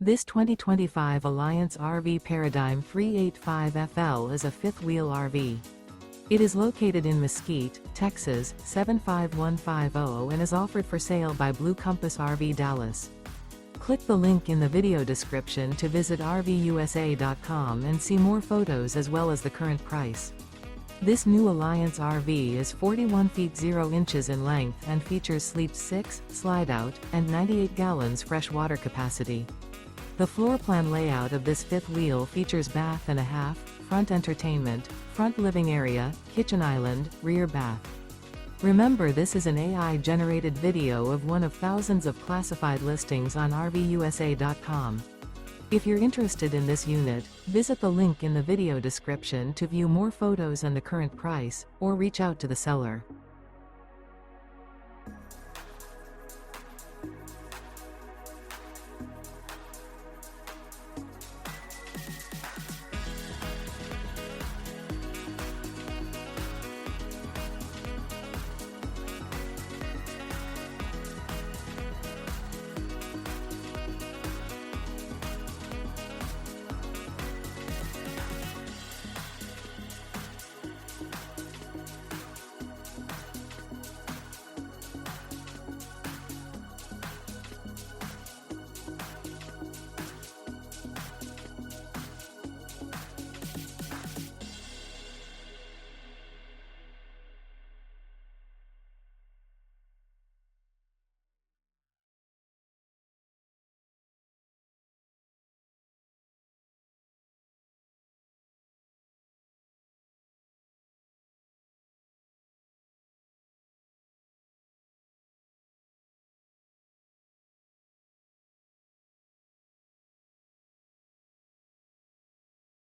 This 2025 Alliance RV Paradigm 385FL is a fifth-wheel RV. It is located in Mesquite, Texas, 75150 and is offered for sale by Blue Compass RV Dallas. Click the link in the video description to visit RVUSA.com and see more photos as well as the current price. This new Alliance RV is 41 feet 0 inches in length and features Sleep 6, Slideout, and 98 gallons fresh water capacity. The floor plan layout of this fifth wheel features bath and a half, front entertainment, front living area, kitchen island, rear bath. Remember, this is an AI-generated video of one of thousands of classified listings on RVUSA.com. If you're interested in this unit, visit the link in the video description to view more photos and the current price, or reach out to the seller.